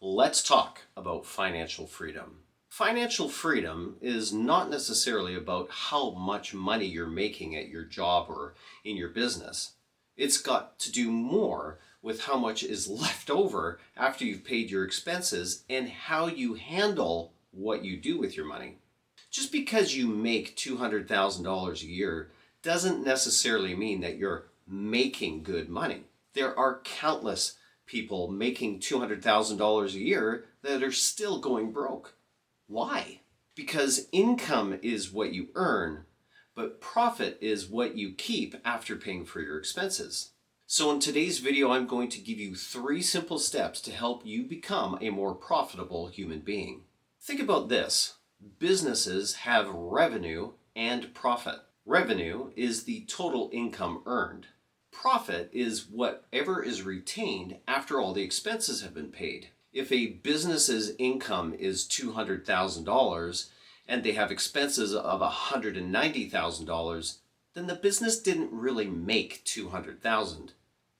Let's talk about financial freedom. Financial freedom is not necessarily about how much money you're making at your job or in your business. It's got to do more with how much is left over after you've paid your expenses and how you handle what you do with your money. Just because you make $200,000 a year doesn't necessarily mean that you're making good money. There are countless people making $200,000 a year that are still going broke. Why? Because income is what you earn, but profit is what you keep after paying for your expenses. So in today's video, I'm going to give you 3 simple steps to help you become a more profitable human being. Think about this. Businesses have revenue and profit. Revenue is the total income earned. Profit is whatever is retained after all the expenses have been paid. If a business's income is $200,000 and they have expenses of $190,000, then the business didn't really make $200,000.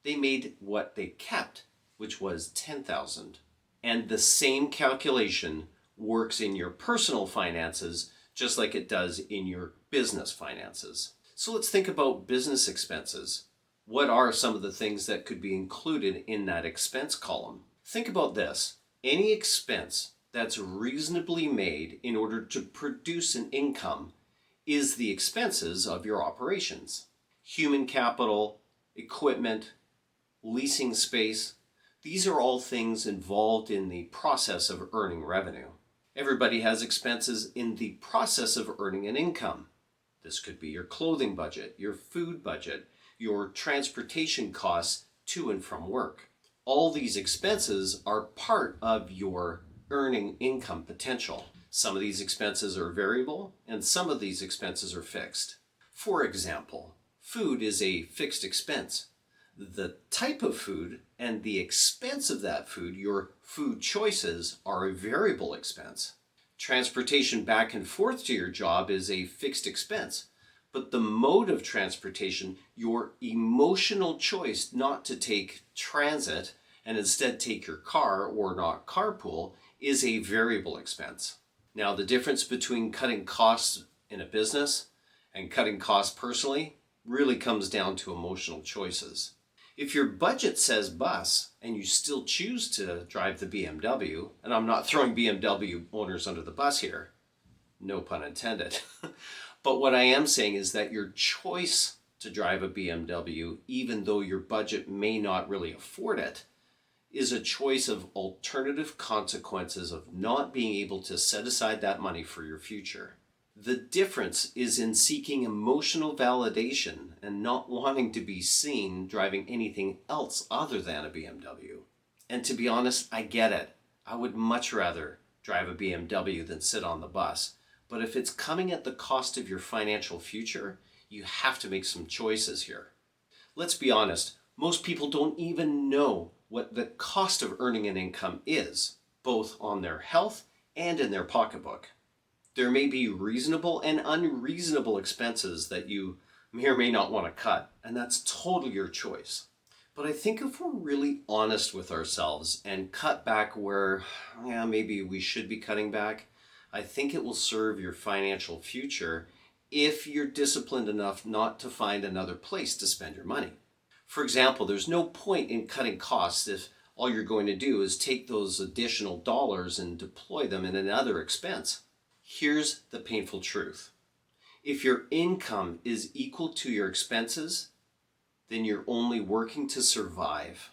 They made what they kept, which was $10,000. And the same calculation works in your personal finances just like it does in your business finances. So let's think about business expenses. What are some of the things that could be included in that expense column? Think about this. Any expense that's reasonably made in order to produce an income is the expenses of your operations. Human capital, equipment, leasing space, these are all things involved in the process of earning revenue. Everybody has expenses in the process of earning an income. This could be your clothing budget, your food budget, your transportation costs to and from work. All these expenses are part of your earning income potential. Some of these expenses are variable and some of these expenses are fixed. For example, food is a fixed expense. The type of food and the expense of that food, your food choices, are a variable expense. Transportation back and forth to your job is a fixed expense. But the mode of transportation, your emotional choice not to take transit and instead take your car or not carpool, is a variable expense. Now, the difference between cutting costs in a business and cutting costs personally really comes down to emotional choices. If your budget says bus and you still choose to drive the BMW, and I'm not throwing BMW owners under the bus here, no pun intended, but what I am saying is that your choice to drive a BMW, even though your budget may not really afford it, is a choice of alternative consequences of not being able to set aside that money for your future. The difference is in seeking emotional validation and not wanting to be seen driving anything else other than a BMW. And to be honest, I get it. I would much rather drive a BMW than sit on the bus. But if it's coming at the cost of your financial future, you have to make some choices here. Let's be honest, most people don't even know what the cost of earning an income is, both on their health and in their pocketbook. There may be reasonable and unreasonable expenses that you may or may not want to cut, and that's totally your choice. But I think if we're really honest with ourselves and cut back where maybe we should be cutting back, I think it will serve your financial future if you're disciplined enough not to find another place to spend your money. For example, there's no point in cutting costs if all you're going to do is take those additional dollars and deploy them in another expense. Here's the painful truth. If your income is equal to your expenses, then you're only working to survive,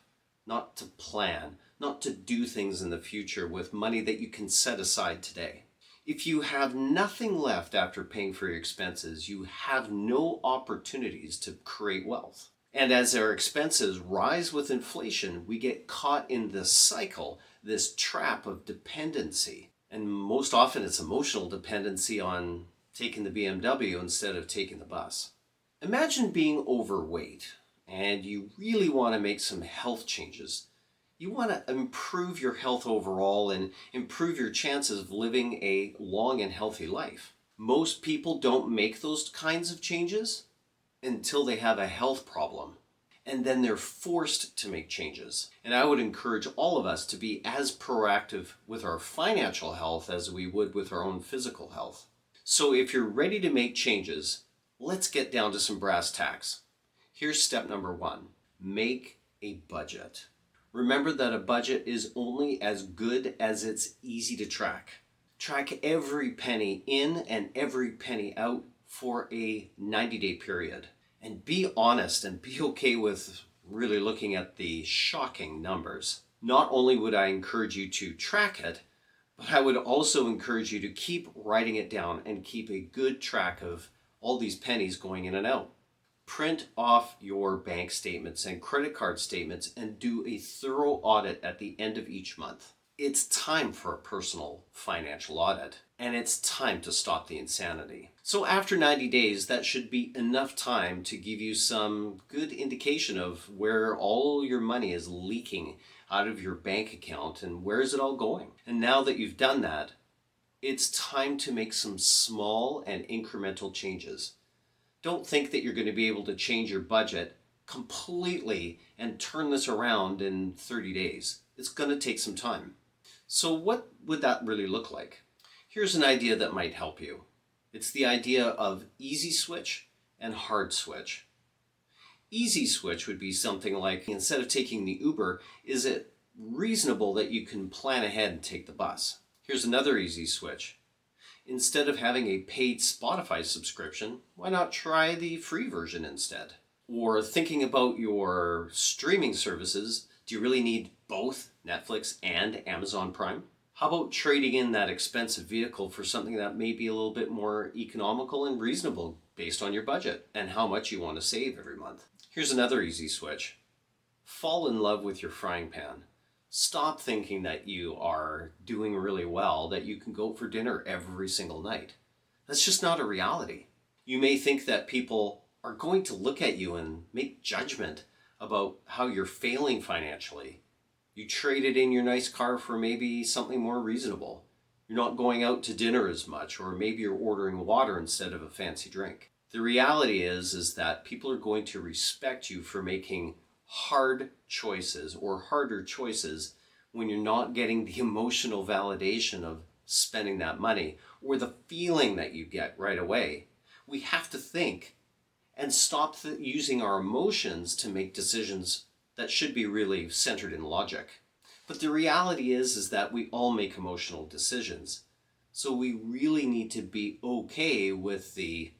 not to plan, not to do things in the future with money that you can set aside today. If you have nothing left after paying for your expenses, you have no opportunities to create wealth. And as our expenses rise with inflation, we get caught in this cycle, this trap of dependency. And most often it's emotional dependency on taking the BMW instead of taking the bus. Imagine being overweight and you really want to make some health changes. You want to improve your health overall and improve your chances of living a long and healthy life. Most people don't make those kinds of changes until they have a health problem. and then they're forced to make changes. And I would encourage all of us to be as proactive with our financial health as we would with our own physical health. So if you're ready to make changes, let's get down to some brass tacks. Here's step number 1. Make a budget. Remember that a budget is only as good as it's easy to track. Track every penny in and every penny out for a 90-day period. And be honest and be okay with really looking at the shocking numbers. Not only would I encourage you to track it, but I would also encourage you to keep writing it down and keep a good track of all these pennies going in and out. Print off your bank statements and credit card statements and do a thorough audit at the end of each month. It's time for a personal financial audit, and it's time to stop the insanity. So after 90 days, that should be enough time to give you some good indication of where all your money is leaking out of your bank account and where is it all going. And now that you've done that, it's time to make some small and incremental changes. Don't think that you're going to be able to change your budget completely and turn this around in 30 days. It's going to take some time. So what would that really look like? Here's an idea that might help you. It's the idea of easy switch and hard switch. Easy switch would be something like, instead of taking the Uber, is it reasonable that you can plan ahead and take the bus? Here's another easy switch. Instead of having a paid Spotify subscription, why not try the free version instead? Or thinking about your streaming services, do you really need both Netflix and Amazon Prime? How about trading in that expensive vehicle for something that may be a little bit more economical and reasonable based on your budget and how much you want to save every month? Here's another easy switch. Fall in love with your frying pan. Stop thinking that you are doing really well, that you can go for dinner every single night. That's just not a reality. You may think that people are going to look at you and make judgment about how you're failing financially. You traded in your nice car for maybe something more reasonable. You're not going out to dinner as much, or maybe you're ordering water instead of a fancy drink. The reality is that people are going to respect you for making hard choices or harder choices when you're not getting the emotional validation of spending that money or the feeling that you get right away. We have to think and stop using our emotions to make decisions that should be really centered in logic. But the reality is that we all make emotional decisions. So we really need to be okay with the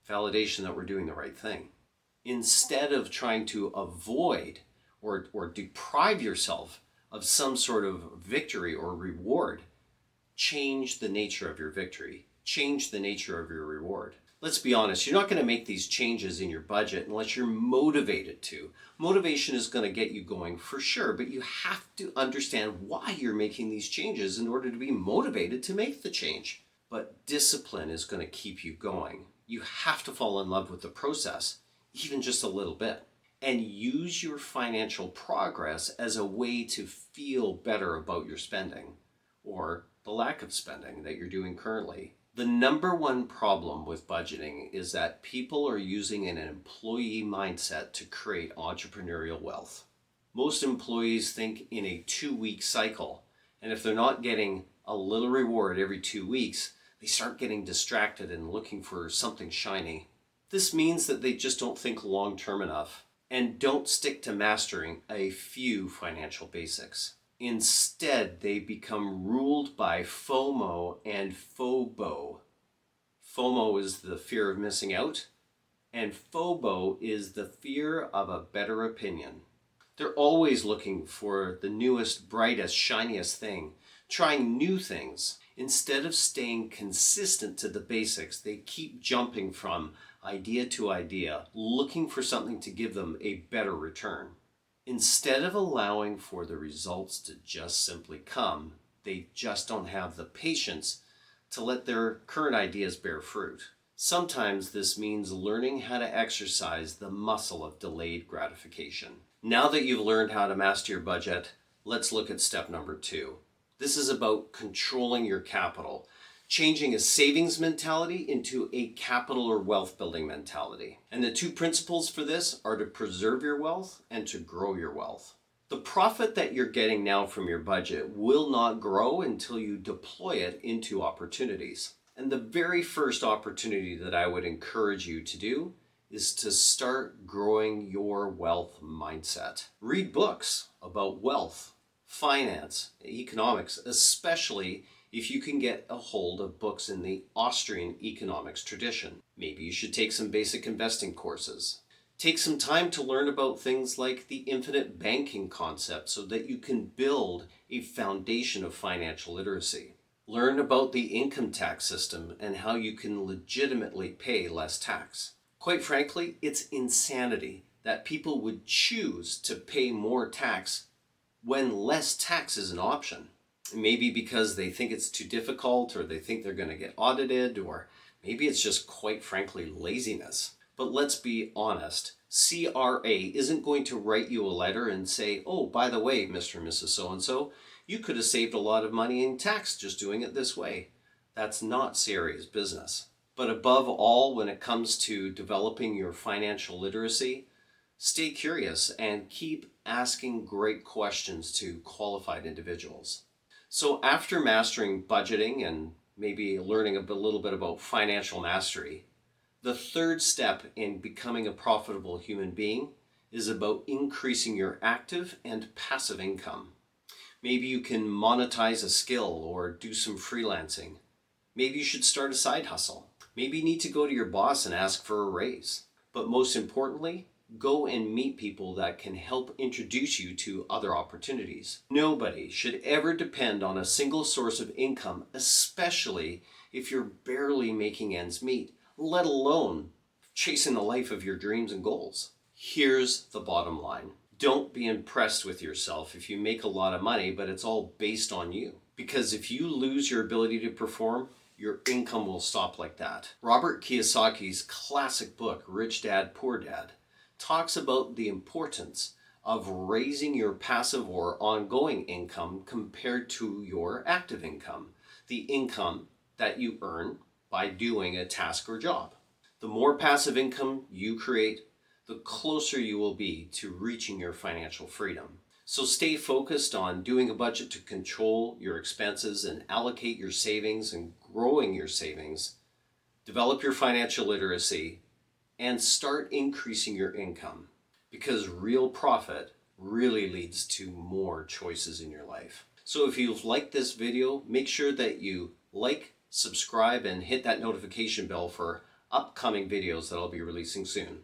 validation that we're doing the right thing. Instead of trying to avoid or deprive yourself of some sort of victory or reward, change the nature of your victory. Change the nature of your reward. Let's be honest, you're not going to make these changes in your budget unless you're motivated to. Motivation is going to get you going for sure, but you have to understand why you're making these changes in order to be motivated to make the change. But discipline is going to keep you going. You have to fall in love with the process, even just a little bit, and use your financial progress as a way to feel better about your spending or the lack of spending that you're doing currently. The number one problem with budgeting is that people are using an employee mindset to create entrepreneurial wealth. Most employees think in a 2-week cycle, and if they're not getting a little reward every 2 weeks, they start getting distracted and looking for something shiny. This means that they just don't think long-term enough and don't stick to mastering a few financial basics. Instead, they become ruled by FOMO and FOBO. FOMO is the fear of missing out, and FOBO is the fear of a better opinion. They're always looking for the newest, brightest, shiniest thing, trying new things. Instead of staying consistent to the basics, they keep jumping from idea to idea, looking for something to give them a better return. Instead of allowing for the results to just simply come, they just don't have the patience to let their current ideas bear fruit. Sometimes this means learning how to exercise the muscle of delayed gratification. Now that you've learned how to master your budget, let's look at step number 2. This is about controlling your capital. changing a savings mentality into a capital or wealth building mentality. And the two principles for this are to preserve your wealth and to grow your wealth. The profit that you're getting now from your budget will not grow until you deploy it into opportunities. And the very first opportunity that I would encourage you to do is to start growing your wealth mindset. Read books about wealth, finance, economics, especially if you can get a hold of books in the Austrian economics tradition. Maybe you should take some basic investing courses. Take some time to learn about things like the infinite banking concept so that you can build a foundation of financial literacy. Learn about the income tax system and how you can legitimately pay less tax. Quite frankly, it's insanity that people would choose to pay more tax when less tax is an option. Maybe because they think it's too difficult, or they think they're going to get audited, or maybe it's just quite frankly laziness. But let's be honest, CRA isn't going to write you a letter and say, oh, by the way, Mr. and Mrs. So-and-so, you could have saved a lot of money in tax just doing it this way. That's not CRA's business. But above all, when it comes to developing your financial literacy, stay curious and keep asking great questions to qualified individuals. So after mastering budgeting and maybe learning a little bit about financial mastery, the third step in becoming a profitable human being is about increasing your active and passive income. Maybe you can monetize a skill or do some freelancing. Maybe you should start a side hustle. Maybe you need to go to your boss and ask for a raise. But most importantly, go and meet people that can help introduce you to other opportunities. Nobody should ever depend on a single source of income, especially if you're barely making ends meet, let alone chasing the life of your dreams and goals. Here's the bottom line. Don't be impressed with yourself if you make a lot of money, but it's all based on you. Because if you lose your ability to perform, your income will stop like that. Robert Kiyosaki's classic book, Rich Dad, Poor Dad, talks about the importance of raising your passive or ongoing income compared to your active income, the income that you earn by doing a task or job. The more passive income you create, the closer you will be to reaching your financial freedom. So stay focused on doing a budget to control your expenses and allocate your savings and growing your savings. Develop your financial literacy and start increasing your income, because real profit really leads to more choices in your life. So if you've liked this video, make sure that you like, subscribe, and hit that notification bell for upcoming videos that I'll be releasing soon.